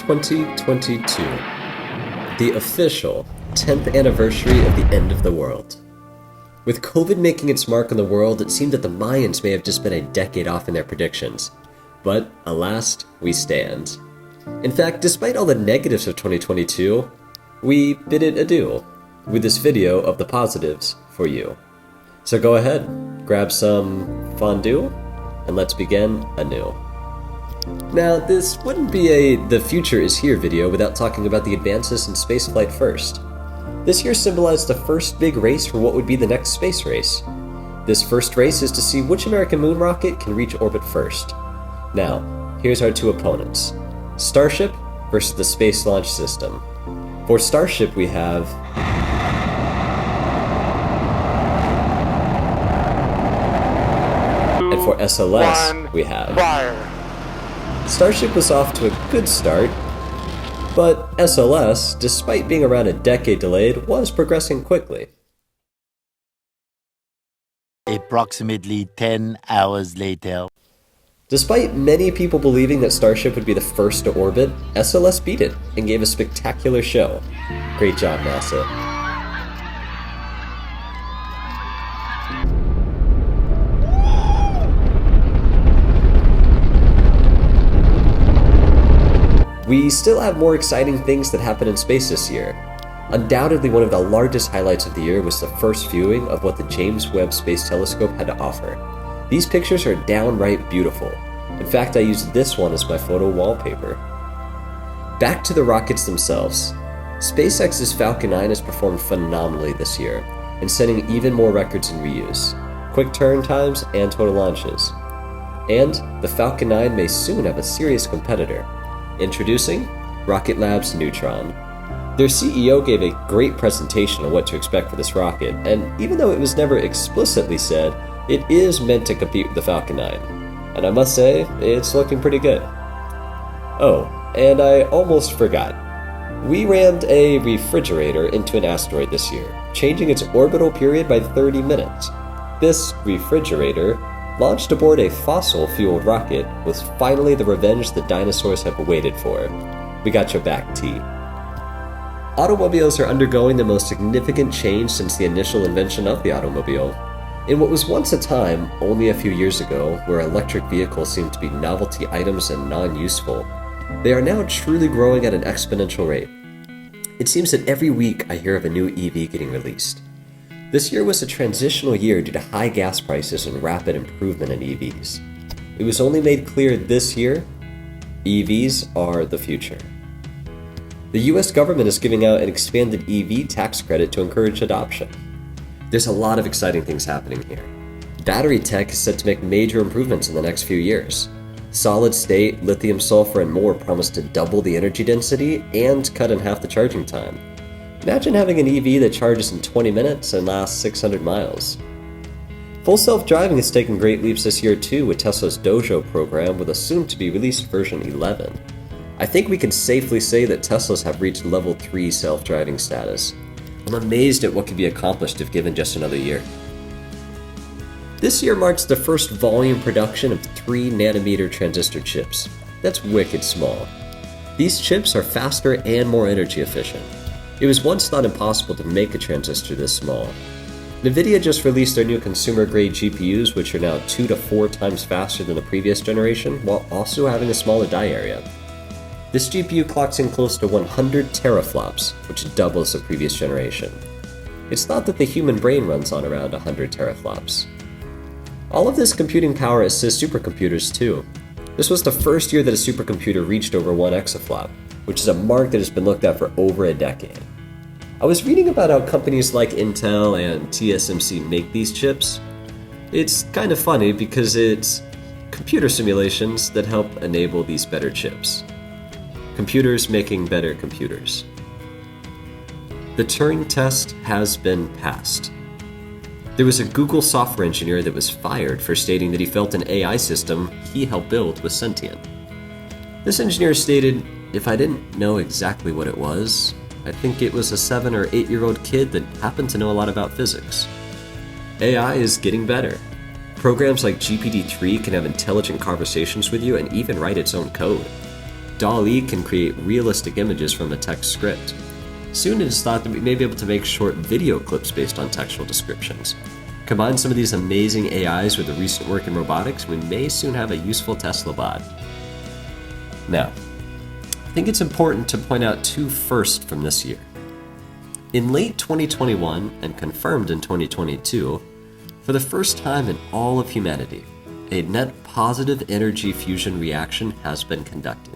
2022, the official 10th anniversary of the end of the world. With COVID making its mark on the world, it seemed that the Mayans may have just been a decade off in their predictions. But alas, we stand. In fact, despite all the negatives of 2022, we bid it adieu with this video of the positives for you. So go ahead, grab some fondue, and let's begin anew. Now, this wouldn't be a "the future is here" video without talking about the advances in spaceflight first. This year symbolized the first big race for what would be the next space race. This first race is to see which American moon rocket can reach orbit first. Now, here's our two opponents. Starship versus the Space Launch System. For Starship we have and for SLS we have Starship was off to a good start, but SLS, despite being around a decade delayed, was progressing quickly. Approximately 10 hours later. Despite many people believing that Starship would be the first to orbit, SLS beat it and gave a spectacular show. Great job, NASA. We still have more exciting things that happened in space this year. Undoubtedly, one of the largest highlights of the year was the first viewing of what the James Webb Space Telescope had to offer. These pictures are downright beautiful. In fact, I used this one as my photo wallpaper. Back to the rockets themselves. SpaceX's Falcon 9 has performed phenomenally this year, and setting even more records in reuse, quick turn times, and total launches. And the Falcon 9 may soon have a serious competitor. Introducing Rocket Lab's Neutron. Their CEO gave a great presentation on what to expect for this rocket, and even though it was never explicitly said, it is meant to compete with the Falcon 9. And I must say, it's looking pretty good. Oh, and I almost forgot. We rammed a refrigerator into an asteroid this year, changing its orbital period by 30 minutes. This refrigerator launched aboard a fossil-fueled rocket was finally the revenge the dinosaurs have waited for. We got your back, T. Automobiles are undergoing the most significant change since the initial invention of the automobile. In what was once a time, only a few years ago, where electric vehicles seemed to be novelty items and non-useful, they are now truly growing at an exponential rate. It seems that every week I hear of a new EV getting released. This year was a transitional year due to high gas prices and rapid improvement in EVs. It was only made clear this year, EVs are the future. The US government is giving out an expanded EV tax credit to encourage adoption. There's a lot of exciting things happening here. Battery tech is set to make major improvements in the next few years. Solid state, lithium sulfur, and more promise to double the energy density and cut in half the charging time. Imagine having an EV that charges in 20 minutes and lasts 600 miles. Full self-driving has taken great leaps this year too, with Tesla's Dojo program with a soon-to-be-released version 11. I think we can safely say that Teslas have reached level 3 self-driving status. I'm amazed at what can be accomplished if given just another year. This year marks the first volume production of 3 nanometer transistor chips. That's wicked small. These chips are faster and more energy efficient. It was once thought impossible to make a transistor this small. NVIDIA just released their new consumer-grade GPUs, which are now 2 to 4 times faster than the previous generation, while also having a smaller die area. This GPU clocks in close to 100 teraflops, which doubles the previous generation. It's thought that the human brain runs on around 100 teraflops. All of this computing power assists supercomputers too. This was the first year that a supercomputer reached over 1 exaflop, which is a mark that has been looked at for over a decade. I was reading about how companies like Intel and TSMC make these chips. It's kind of funny because it's computer simulations that help enable these better chips. Computers making better computers. The Turing test has been passed. There was a Google software engineer that was fired for stating that he felt an AI system he helped build was sentient. This engineer stated, "If I didn't know exactly what it was, I think it was a 7 or 8-year-old kid that happened to know a lot about physics." AI is getting better. Programs like GPT-3 can have intelligent conversations with you and even write its own code. DALL-E can create realistic images from a text script. Soon it is thought that we may be able to make short video clips based on textual descriptions. Combine some of these amazing AIs with the recent work in robotics, we may soon have a useful Tesla bot. Now, I think it's important to point out two firsts from this year. In late 2021 and confirmed in 2022, for the first time in all of humanity, a net positive energy fusion reaction has been conducted.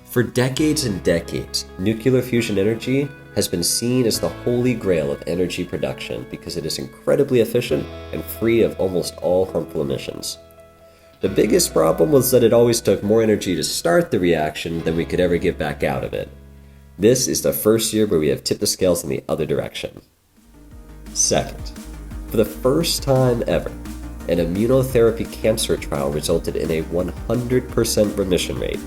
For decades and decades, nuclear fusion energy has been seen as the holy grail of energy production because it is incredibly efficient and free of almost all harmful emissions. The biggest problem was that it always took more energy to start the reaction than we could ever get back out of it. This is the first year where we have tipped the scales in the other direction. Second, for the first time ever, an immunotherapy cancer trial resulted in a 100% remission rate.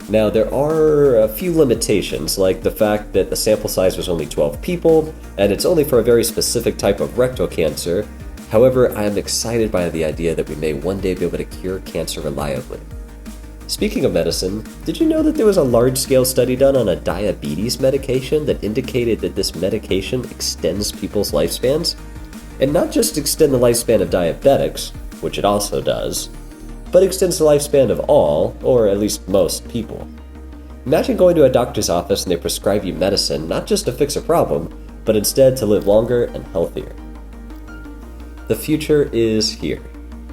Now, there are a few limitations, like the fact that the sample size was only 12 people, and it's only for a very specific type of rectal cancer. However, I am excited by the idea that we may one day be able to cure cancer reliably. Speaking of medicine, did you know that there was a large-scale study done on a diabetes medication that indicated that this medication extends people's lifespans? And not just extend the lifespan of diabetics, which it also does, but extends the lifespan of all, or at least most, people. Imagine going to a doctor's office and they prescribe you medicine not just to fix a problem, but instead to live longer and healthier. The future is here,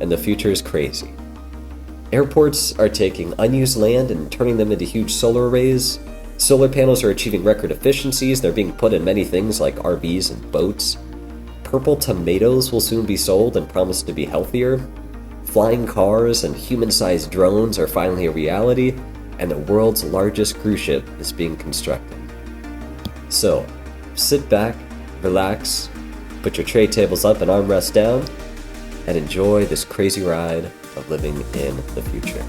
and the future is crazy. Airports are taking unused land and turning them into huge solar arrays. Solar panels are achieving record efficiencies. They're being put in many things like RVs and boats. Purple tomatoes will soon be sold and promise to be healthier. Flying cars and human-sized drones are finally a reality, and the world's largest cruise ship is being constructed. So, sit back, relax, put your tray tables up and armrests down, and enjoy this crazy ride of living in the future.